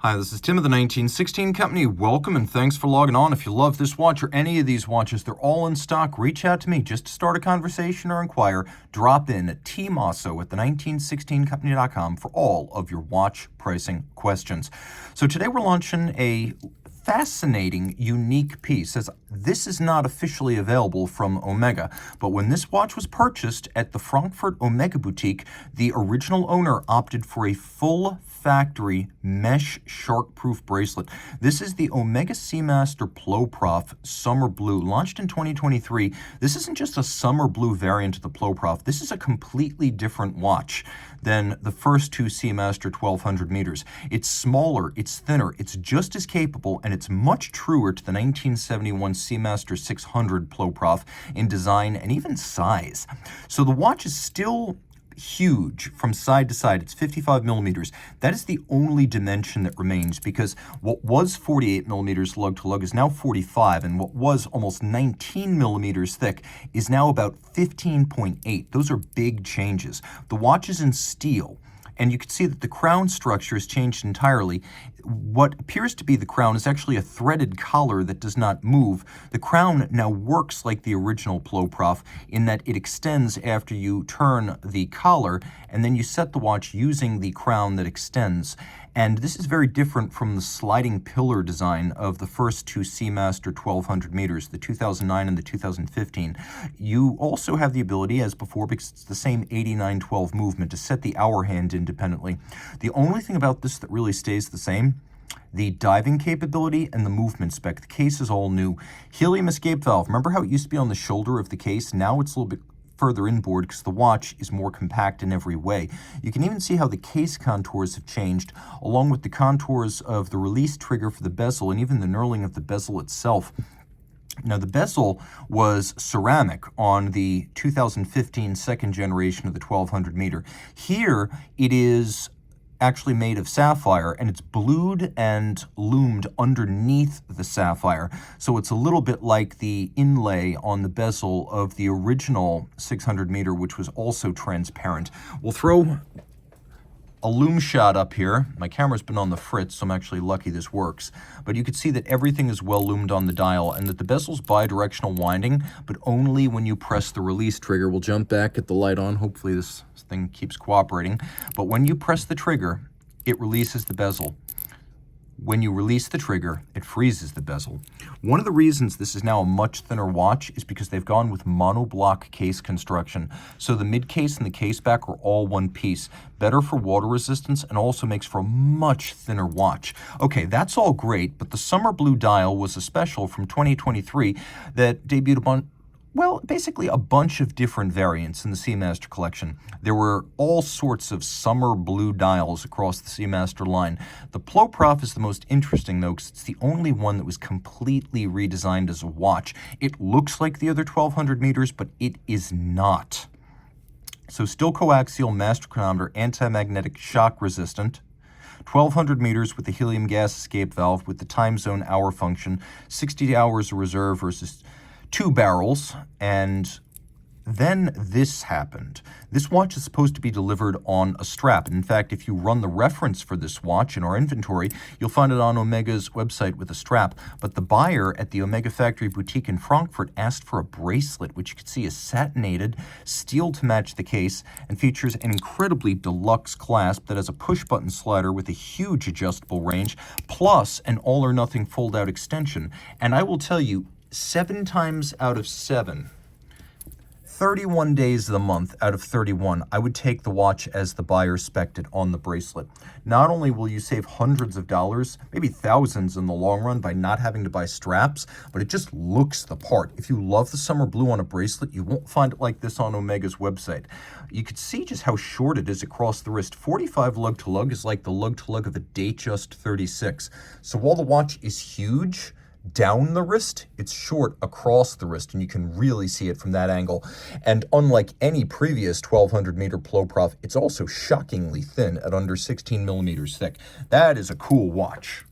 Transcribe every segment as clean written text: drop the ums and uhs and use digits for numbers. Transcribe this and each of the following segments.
Hi, this is Tim of the 1916 Company. Welcome and thanks for logging on. If you love this watch or any of these watches, they're all in stock. Reach out to me just to start a conversation or inquire. Drop in at Team Mosso at the1916company.com for all of your watch pricing questions. So today we're launching a fascinating, unique piece. As this is not officially available from Omega, but when this watch was purchased at the Frankfurt Omega boutique, the original owner opted for a full factory mesh shark-proof bracelet. This is the Omega Seamaster Ploprof Summer Blue, launched in 2023. This isn't just a summer blue variant of the Ploprof. This is a completely different watch than the first two Seamaster 1200 meters. It's smaller, it's thinner, it's just as capable, and it's much truer to the 1971 Seamaster 600 Ploprof in design and even size. So the watch is still huge from side to side. It's 55 millimeters. That is the only dimension that remains, because what was 48 millimeters lug to lug is now 45, and what was almost 19 millimeters thick is now about 15.8. Those are big changes. The watch is in steel, and you can see that the crown structure has changed entirely. What appears to be the crown is actually a threaded collar that does not move. The crown now works like the original Ploprof in that it extends after you turn the collar, and then you set the watch using the crown that extends. And this is very different from the sliding pillar design of the first two Seamaster 1200 meters, the 2009 and the 2015. You also have the ability, as before, because it's the same 8912 movement, to set the hour hand independently. The only thing about this that really stays the same, the diving capability and the movement spec. The case is all new. Helium escape valve. Remember how it used to be on the shoulder of the case? Now it's a little bit further inboard because the watch is more compact in every way. You can even see how the case contours have changed, along with the contours of the release trigger for the bezel and even the knurling of the bezel itself. Now, the bezel was ceramic on the 2015 second generation of the 1200 meter. Here, it is actually made of sapphire, and it's blued and loomed underneath the sapphire. So it's a little bit like the inlay on the bezel of the original 600 meter, which was also transparent. We'll throw a loom shot up here. My camera's been on the fritz, so I'm actually lucky this works. But you can see that everything is well loomed on the dial, and that the bezel's bidirectional winding, but only when you press the release trigger. We'll jump back at the light on. Hopefully this thing keeps cooperating. But when you press the trigger, it releases the bezel. When you release the trigger, it freezes the bezel. One of the reasons this is now a much thinner watch is because they've gone with monoblock case construction. So the mid case and the case back are all one piece. Better for water resistance, and also makes for a much thinner watch. Okay, that's all great, but the Summer Blue dial was a special from 2023 that debuted basically a bunch of different variants in the Seamaster collection. There were all sorts of summer blue dials across the Seamaster line. The Ploprof is the most interesting, though, because it's the only one that was completely redesigned as a watch. It looks like the other 1200 meters, but it is not. So still coaxial master chronometer, anti-magnetic shock resistant, 1200 meters with the helium gas escape valve with the time zone hour function, 60 hours of reserve versus 2 barrels, and then this happened. This watch is supposed to be delivered on a strap. And in fact, if you run the reference for this watch in our inventory, you'll find it on Omega's website with a strap. But the buyer at the Omega Factory Boutique in Frankfurt asked for a bracelet, which you can see is satinated, steel to match the case, and features an incredibly deluxe clasp that has a push-button slider with a huge adjustable range, plus an all-or-nothing fold-out extension. And I will tell you, 7 times out of 7, 31 days of the month out of 31, I would take the watch as the buyer spec'd it on the bracelet. Not only will you save hundreds of dollars, maybe thousands in the long run by not having to buy straps, but it just looks the part. If you love the summer blue on a bracelet, you won't find it like this on Omega's website. You could see just how short it is across the wrist. 45 lug to lug is like the lug to lug of a Datejust 36. So while the watch is huge down the wrist, it's short across the wrist, and you can really see it from that angle. And unlike any previous 1200 meter Ploprof, it's also shockingly thin at under 16 millimeters thick. That is a cool watch.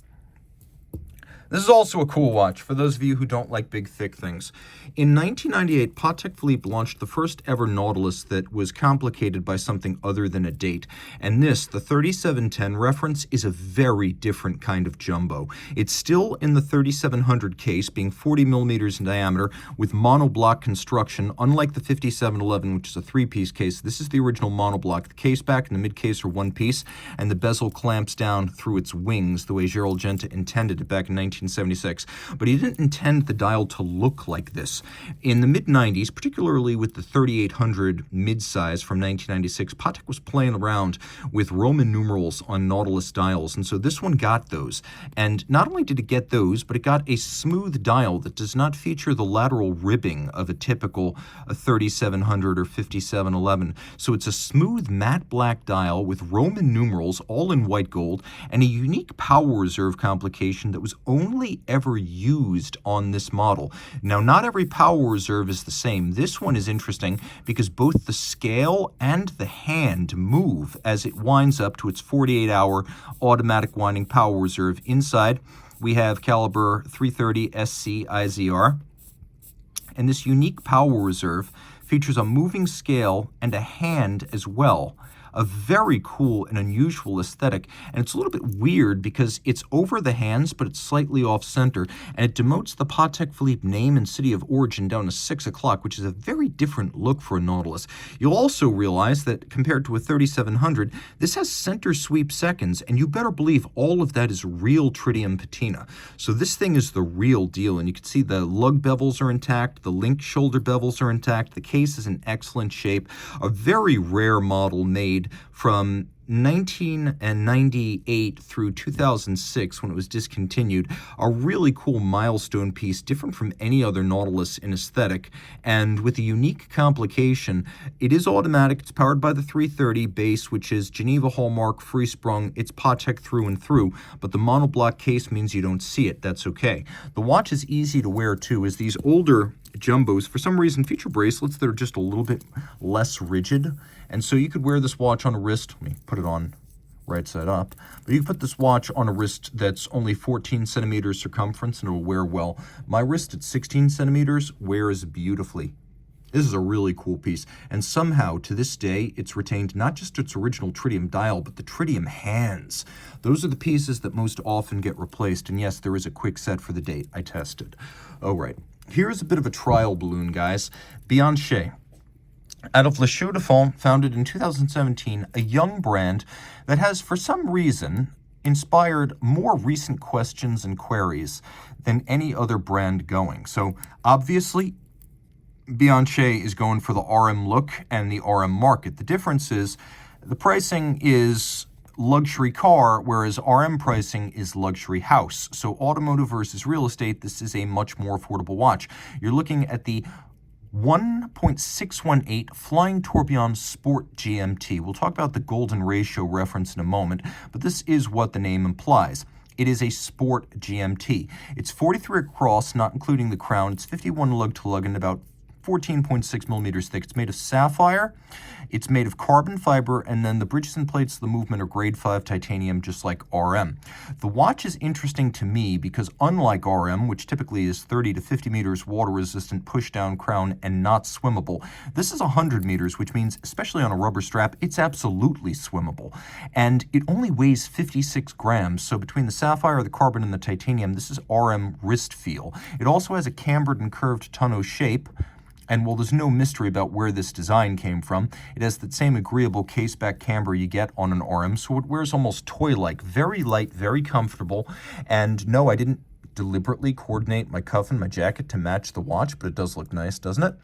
This is also a cool watch for those of you who don't like big, thick things. In 1998, Patek Philippe launched the first ever Nautilus that was complicated by something other than a date. And this, the 3710 reference, is a very different kind of jumbo. It's still in the 3700 case, being 40 millimeters in diameter, with monoblock construction, unlike the 5711, which is a three-piece case. This is the original monoblock. The case back and the mid-case are one piece, and the bezel clamps down through its wings the way Gerald Genta intended it back in 1976, but he didn't intend the dial to look like this. In the mid-90s, particularly with the 3800 mid-size from 1996, Patek was playing around with Roman numerals on Nautilus dials, and so this one got those. And not only did it get those, but it got a smooth dial that does not feature the lateral ribbing of a typical 3700 or 5711. So it's a smooth matte black dial with Roman numerals all in white gold and a unique power reserve complication that was only ever used on this model. Now, not every power reserve is the same. This one is interesting because both the scale and the hand move as it winds up to its 48-hour automatic winding power reserve. Inside, we have caliber 330 SC IZR, and this unique power reserve features a moving scale and a hand as well. A very cool and unusual aesthetic, and it's a little bit weird because it's over the hands, but it's slightly off-center, and it demotes the Patek Philippe name and city of origin down to 6 o'clock, which is a very different look for a Nautilus. You'll also realize that compared to a 3700, this has center sweep seconds, and you better believe all of that is real tritium patina. So this thing is the real deal, and you can see the lug bevels are intact, the link shoulder bevels are intact, the case is in excellent shape, a very rare model made from 1998 through 2006 when it was discontinued. A really cool milestone piece, different from any other Nautilus in aesthetic, and with a unique complication. It is automatic, it's powered by the 330 base, which is Geneva hallmark, free sprung, it's Patek through and through, but the monoblock case means you don't see it. That's okay. The watch is easy to wear too, as these older jumbos for some reason feature bracelets that are just a little bit less rigid, and so you could wear this watch on a wrist. Let me put it on right side up, but you can put this watch on a wrist that's only 14 centimeters circumference and it'll wear well. My wrist at 16 centimeters wears beautifully. This is a really cool piece, and somehow to this day it's retained not just its original tritium dial but the tritium hands. Those are the pieces that most often get replaced, and yes, there is a quick set for the date. I tested. Oh right. Here's a bit of a trial balloon, guys. Bianchet, out of Le Chaux de Fonds, founded in 2017, a young brand that has, for some reason, inspired more recent questions and queries than any other brand going. So, obviously, Bianchet is going for the RM look and the RM market. The difference is the pricing is luxury car, whereas RM pricing is luxury house. So automotive versus real estate, this is a much more affordable watch. You're looking at the 1.618 Flying Tourbillon Sport GMT. We'll talk about the golden ratio reference in a moment, but this is what the name implies. It is a sport GMT. It's 43 across, not including the crown. It's 51 lug to lug and about 14.6 millimeters thick. It's made of sapphire, it's made of carbon fiber, and then the bridges and plates of the movement are grade 5 titanium, just like RM. The watch is interesting to me because unlike RM, which typically is 30 to 50 meters water resistant, push down crown, and not swimmable, this is 100 meters, which means, especially on a rubber strap, it's absolutely swimmable. And it only weighs 56 grams, so between the sapphire, the carbon, and the titanium, this is RM wrist feel. It also has a cambered and curved tonneau shape. And while there's no mystery about where this design came from, it has that same agreeable case-back camber you get on an RM, so it wears almost toy-like, very light, very comfortable. And no, I didn't deliberately coordinate my cuff and my jacket to match the watch, but it does look nice, doesn't it?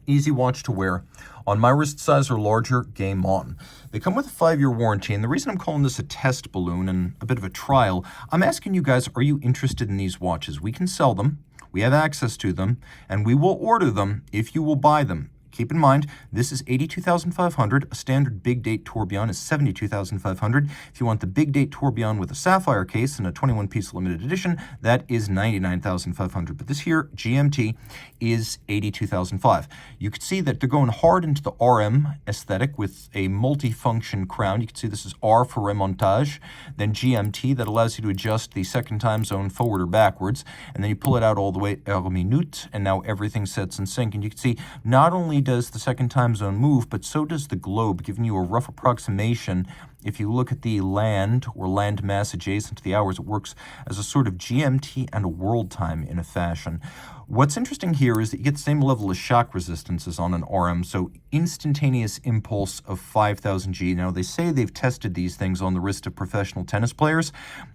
Easy watch to wear. On my wrist size or larger, game on. They come with a 5-year warranty, and the reason I'm calling this a test balloon and a bit of a trial, I'm asking you guys, are you interested in these watches? We can sell them. We have access to them, and we will order them if you will buy them. Keep in mind, this is $82,500. A standard big date tourbillon is $72,500. If you want the big date tourbillon with a sapphire case and a 21-piece limited edition, that is $99,500. But this here, GMT, is $82,500. You can see that they're going hard into the RM aesthetic with a multi-function crown. You can see this is R for remontage, then GMT that allows you to adjust the second time zone forward or backwards, and then you pull it out all the way heure minute, and now everything sets in sync. And you can see not only does the second time zone move, but so does the globe, giving you a rough approximation. If you look at the land or land mass adjacent to the hours, it works as a sort of GMT and a world time in a fashion. What's interesting here is that you get the same level of shock resistance as on an RM, so instantaneous impulse of 5,000 G. Now, they say they've tested these things on the wrist of professional tennis players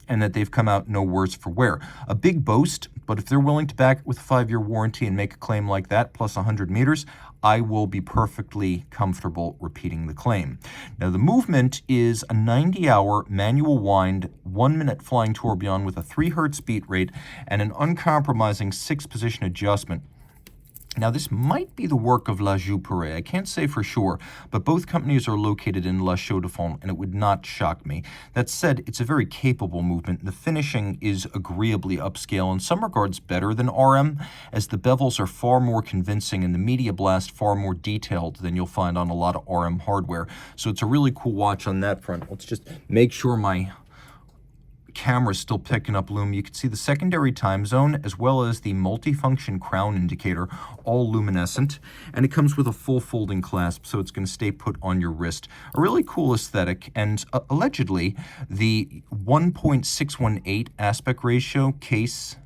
and that they've come out no worse for wear. A big boast, but if they're willing to back it with a 5-year warranty and make a claim like that, plus 100 meters, I will be perfectly comfortable repeating the claim. Now, the movement is a 90-hour manual wind, 1-minute flying tourbillon with a 3 Hz beat rate and an uncompromising 6-position adjustment. Now, this might be the work of La Joux-Perret. I can't say for sure, but both companies are located in La Chaux-de-Fonds, and it would not shock me. That said, it's a very capable movement. The finishing is agreeably upscale, in some regards better than RM, as the bevels are far more convincing and the media blast far more detailed than you'll find on a lot of RM hardware. So it's a really cool watch on that front. Let's just make sure my camera's still picking up lume. You can see the secondary time zone as well as the multifunction crown indicator, all luminescent, and it comes with a full folding clasp, so it's going to stay put on your wrist. A really cool aesthetic, and allegedly the 1.618 aspect ratio case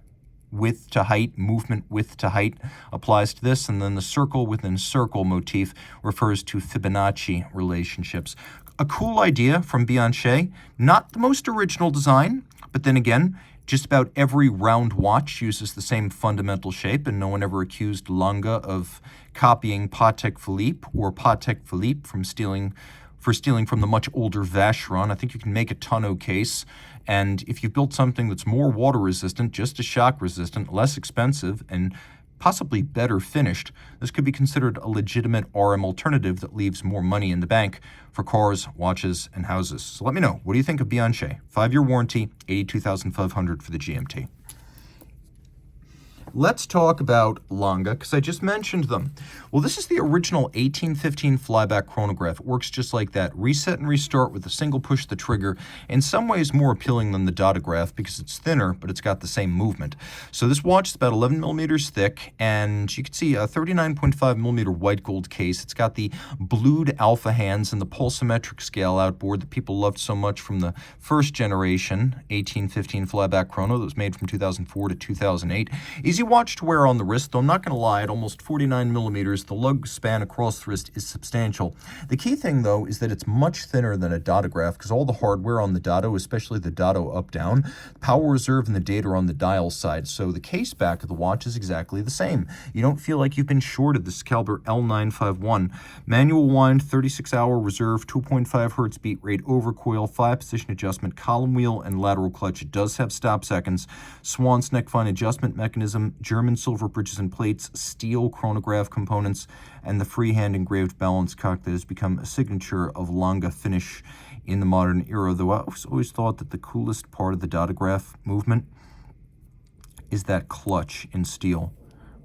width to height, movement width to height applies to this, and then the circle within circle motif refers to Fibonacci relationships. A cool idea from Bianchet, not the most original design, but then again, just about every round watch uses the same fundamental shape, and no one ever accused Lange of copying Patek Philippe or Patek Philippe from stealing from the much older Vacheron. I think you can make a tonneau case, and if you've built something that's more water resistant, just as shock resistant, less expensive, and possibly better finished, this could be considered a legitimate RM alternative that leaves more money in the bank for cars, watches, and houses. So let me know, what do you think of Bianchet? 5-year warranty, $82,500 for the GMT. Let's talk about Lange, because I just mentioned them. Well, this is the original 1815 Flyback chronograph. It works just like that. Reset and restart with a single push of the trigger. In some ways more appealing than the Dotograph because it's thinner, but it's got the same movement. So this watch is about 11 millimeters thick, and you can see a 39.5 millimeter white gold case. It's got the blued alpha hands and the pulsometric scale outboard that people loved so much from the first generation 1815 Flyback chrono that was made from 2004 to 2008. Easy watch to wear on the wrist, though I'm not going to lie, at almost 49 millimeters, the lug span across the wrist is substantial. The key thing, though, is that it's much thinner than a Dotograph, because all the hardware on the Dotto, especially the Dotto up-down, power reserve and the data are on the dial side, so the case back of the watch is exactly the same. You don't feel like you've been shorted the Scalber L951. Manual wind, 36-hour reserve, 2.5 hertz beat rate, overcoil, 5-position adjustment, column wheel, and lateral clutch. It does have stop seconds, Swan's neck fine adjustment mechanism, German silver bridges and plates, steel chronograph components, and the freehand engraved balance cock that has become a signature of Lange finish in the modern era. Though I always thought that the coolest part of the Dotograph movement is that clutch in steel,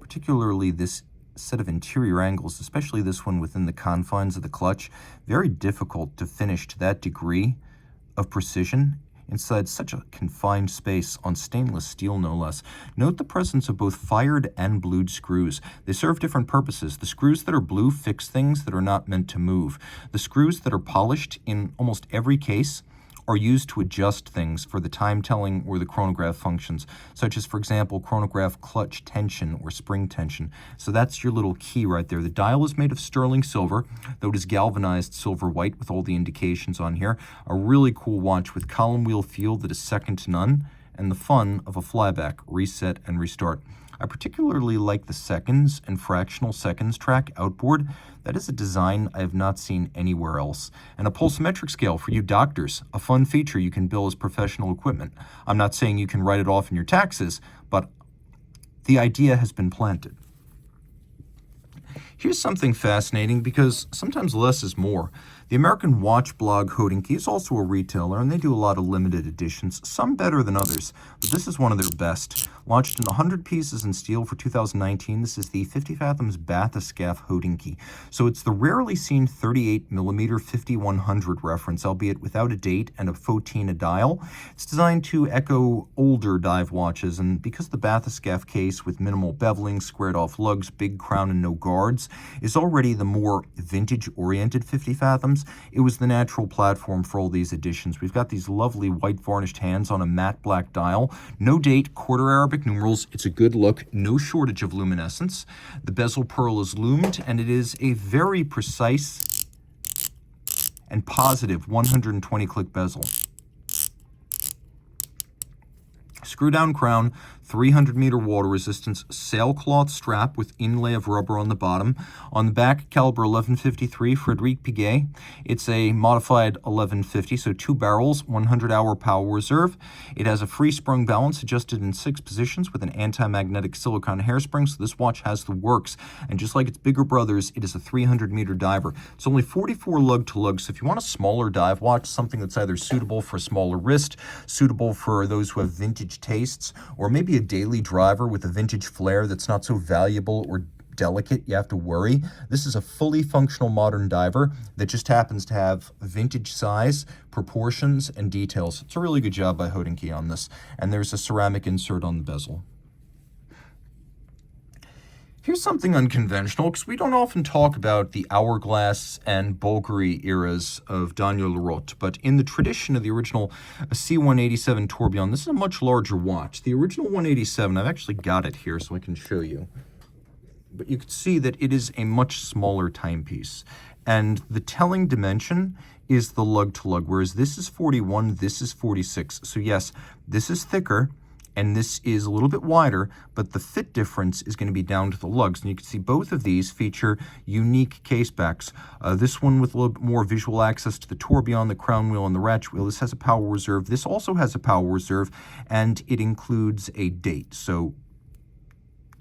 particularly this set of interior angles, especially this one within the confines of the clutch. Very difficult to finish to that degree of precision inside such a confined space on stainless steel, no less. Note the presence of both fired and blued screws. They serve different purposes. The screws that are blue fix things that are not meant to move. The screws that are polished in almost every case are used to adjust things for the time-telling or the chronograph functions, such as, for example, chronograph clutch tension or spring tension. So that's your little key right there. The dial is made of sterling silver, though it is galvanized silver white with all the indications on here. A really cool watch with column wheel feel that is second to none, and the fun of a flyback, reset and restart. I particularly like the seconds and fractional seconds track outboard. That is a design I have not seen anywhere else. And a pulsometric scale for you doctors, a fun feature you can bill as professional equipment. I'm not saying you can write it off in your taxes, but the idea has been planted. Here's something fascinating because sometimes less is more. The American watch blog Hodinkee is also a retailer, and they do a lot of limited editions, some better than others, but this is one of their best. Launched in 100 pieces in steel for 2019, this is the 50 Fathoms Bathyscaphe Hodinkee. So it's the rarely seen 38mm 5100 reference, albeit without a date and a photina dial. It's designed to echo older dive watches, and because the Bathyscaphe case with minimal beveling, squared-off lugs, big crown, and no guards is already the more vintage-oriented 50 Fathoms, it was the natural platform for all these editions. We've got these lovely white varnished hands on a matte black dial. No date, quarter Arabic numerals. It's a good look. No shortage of luminescence. The bezel pearl is loomed, and it is a very precise and positive 120-click bezel. Screw-down crown, 300-meter water resistance, sailcloth strap with inlay of rubber on the bottom. On the back, caliber 1153 Frederic Piguet. It's a modified 1150, so 2 barrels, 100-hour power reserve. It has a free-sprung balance adjusted in 6 positions with an anti-magnetic silicone hairspring, so this watch has the works. And just like its bigger brothers, it is a 300-meter diver. It's only 44 lug-to-lug, so if you want a smaller dive watch, something that's either suitable for a smaller wrist, suitable for those who have vintage tastes, or maybe a daily driver with a vintage flair that's not so valuable or delicate you have to worry. This is a fully functional modern diver that just happens to have vintage size, proportions, and details. It's a really good job by Hodinkee on this. And there's a ceramic insert on the bezel. Here's something unconventional, because we don't often talk about the hourglass and Bulgari eras of Daniel Roth, but in the tradition of the original C187 Tourbillon, this is a much larger watch. The original 187, I've actually got it here so I can show you, but you can see that it is a much smaller timepiece, and the telling dimension is the lug-to-lug, whereas this is 41, this is 46. So yes, this is thicker, and this is a little bit wider, but the fit difference is going to be down to the lugs. And you can see both of these feature unique case backs. This one with a little bit more visual access to the tourbillon, the crown wheel, and the ratchet wheel. This has a power reserve. This also has a power reserve, and it includes a date. So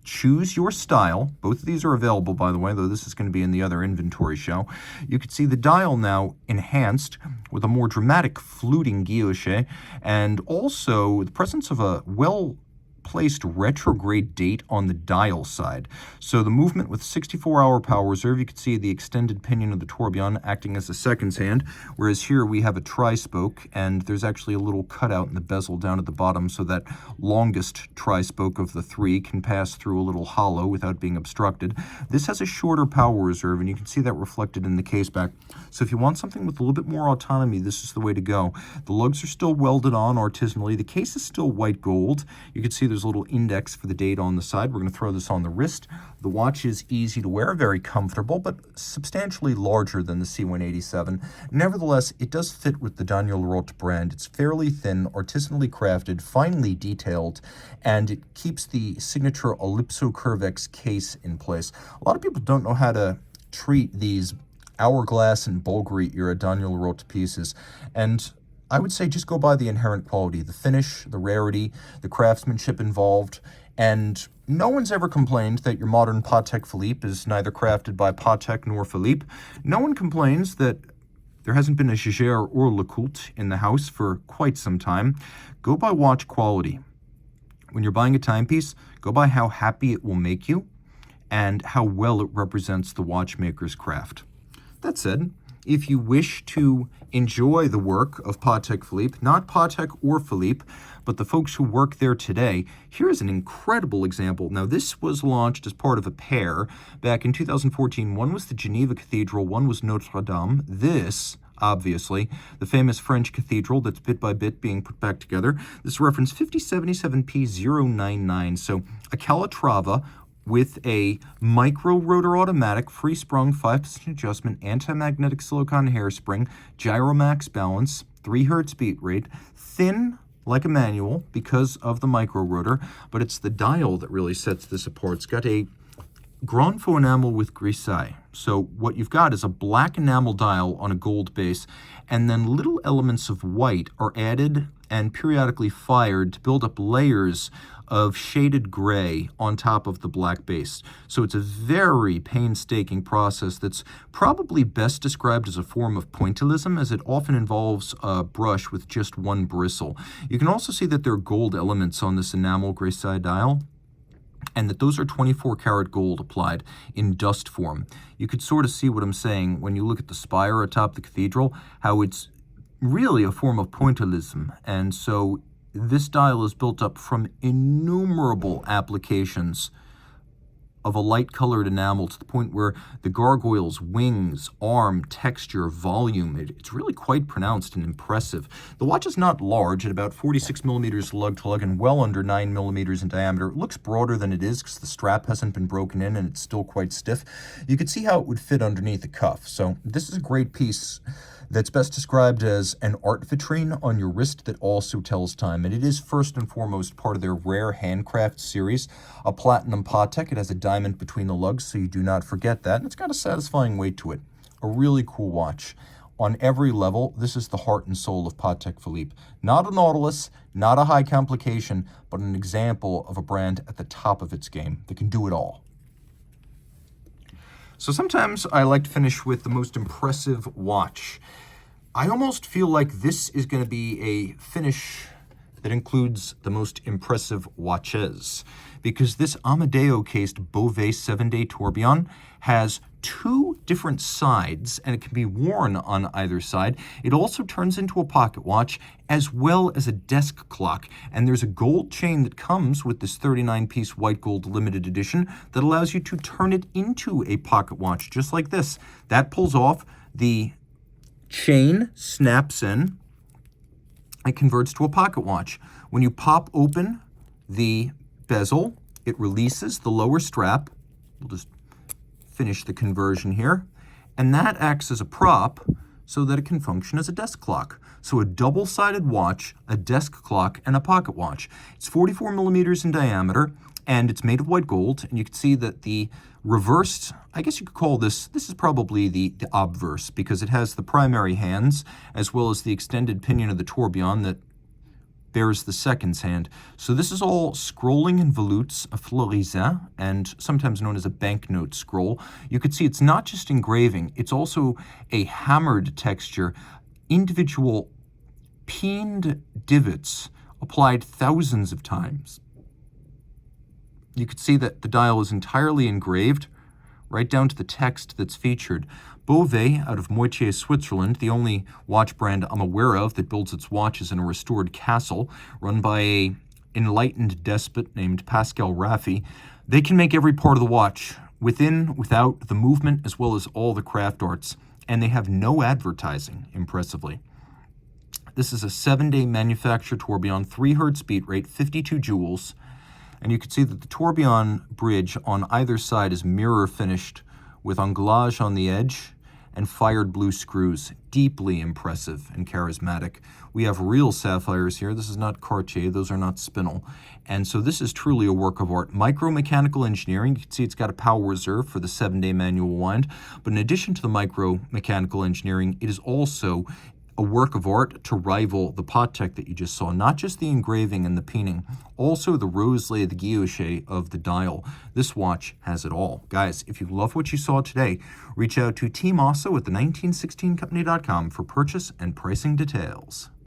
choose your style. Both of these are available, by the way, though this is going to be in the other inventory show. You can see the dial now enhanced with a more dramatic fluting guilloche, and also the presence of a well-placed retrograde date on the dial side. So the movement with 64-hour power reserve, you can see the extended pinion of the tourbillon acting as a seconds hand, whereas here we have a tri-spoke, and there's actually a little cutout in the bezel down at the bottom so that longest tri-spoke of the 3 can pass through a little hollow without being obstructed. This has a shorter power reserve, and you can see that reflected in the case back. So if you want something with a little bit more autonomy, this is the way to go. The lugs are still welded on artisanally. The case is still white gold. You can see there's a little index for the date on the side. We're going to throw this on the wrist. The watch is easy to wear, very comfortable, but substantially larger than the C187. Nevertheless, it does fit with the Daniel Roth brand. It's fairly thin, artisanally crafted, finely detailed, and it keeps the signature Ellipso Curvex case in place. A lot of people don't know how to treat these hourglass and Bulgari era Daniel Roth pieces, and I would say just go by the inherent quality, the finish, the rarity, the craftsmanship involved, and no one's ever complained that your modern Patek Philippe is neither crafted by Patek nor Philippe. No one complains that there hasn't been a Jaeger or Lecoultre in the house for quite some time. Go by watch quality. When you're buying a timepiece, go by how happy it will make you and how well it represents the watchmaker's craft. That said, if you wish to enjoy the work of Patek Philippe, not Patek or Philippe, but the folks who work there today, here is an incredible example. Now, this was launched as part of a pair back in 2014. One was the Geneva Cathedral, one was Notre Dame. This, obviously, the famous French cathedral that's bit by bit being put back together. This reference 5077P099, so a Calatrava with a micro rotor automatic, free sprung, 5-position adjustment, anti-magnetic silicone hairspring, gyromax balance, 3 Hertz beat rate, thin like a manual because of the micro rotor, but it's the dial that really sets this apart. It's got a Grand Faux enamel with grisaille. So what you've got is a black enamel dial on a gold base, and then little elements of white are added and periodically fired to build up layers of shaded gray on top of the black base. So it's a very painstaking process that's probably best described as a form of pointillism, as it often involves a brush with just one bristle. You can also see that there are gold elements on this enamel graphite dial, and that those are 24 karat gold applied in dust form. You could sort of see what I'm saying when you look at the spire atop the cathedral, how it's really a form of pointillism. And so this dial is built up from innumerable applications of a light-colored enamel to the point where the gargoyles, wings, arm, texture, volume, it's really quite pronounced and impressive. The watch is not large, at about 46 millimeters lug to lug and well under 9 millimeters in diameter. It looks broader than it is because the strap hasn't been broken in and it's still quite stiff. You could see how it would fit underneath the cuff. So this is a great piece that's best described as an art vitrine on your wrist that also tells time. And it is first and foremost part of their rare Handcraft series, a platinum Patek. It has a diamond between the lugs, so you do not forget that. And it's got a satisfying weight to it. A really cool watch. On every level, this is the heart and soul of Patek Philippe. Not a Nautilus, not a high complication, but an example of a brand at the top of its game that can do it all. So sometimes I like to finish with the most impressive watch. I almost feel like this is going to be a finish that includes the most impressive watches, because this Amadeo cased Bovet 7-day tourbillon has two different sides, and it can be worn on either side. It also turns into a pocket watch as well as a desk clock, and there's a gold chain that comes with this 39-piece white gold limited edition that allows you to turn it into a pocket watch, just like this. That pulls off, the chain snaps in, it converts to a pocket watch. When you pop open the bezel, it releases the lower strap. We'll just finish the conversion here. And that acts as a prop so that it can function as a desk clock. So a double-sided watch, a desk clock, and a pocket watch. It's 44 millimeters in diameter, and it's made of white gold. And you can see that the reversed, I guess you could call this is probably the obverse, because it has the primary hands as well as the extended pinion of the tourbillon that bears the second's hand. So this is all scrolling in volutes, a Fleurier, and sometimes known as a banknote scroll. You could see it's not just engraving, it's also a hammered texture, individual peened divots applied thousands of times. You could see that the dial is entirely engraved, right down to the text that's featured. Bovet, out of Moitié, Switzerland, the only watch brand I'm aware of that builds its watches in a restored castle, run by an enlightened despot named Pascal Raffi. They can make every part of the watch, within, without, the movement, as well as all the craft arts, and they have no advertising, impressively. This is a 7-day manufacture tourbillon, 3 hertz beat rate, 52 joules, and you can see that the tourbillon bridge on either side is mirror finished with anglage on the edge and fired blue screws. Deeply impressive and charismatic. We have real sapphires here. This is not Cartier. Those are not spinel. And so this is truly a work of art. Micro-mechanical engineering. You can see it's got a power reserve for the 7-day manual wind. But in addition to the micro-mechanical engineering, it is also a work of art to rival the Patek that you just saw. Not just the engraving and the peening, also the roselay, the guilloche of the dial. This watch has it all. Guys, if you love what you saw today, reach out to Team Mosso at the 1916company.com for purchase and pricing details.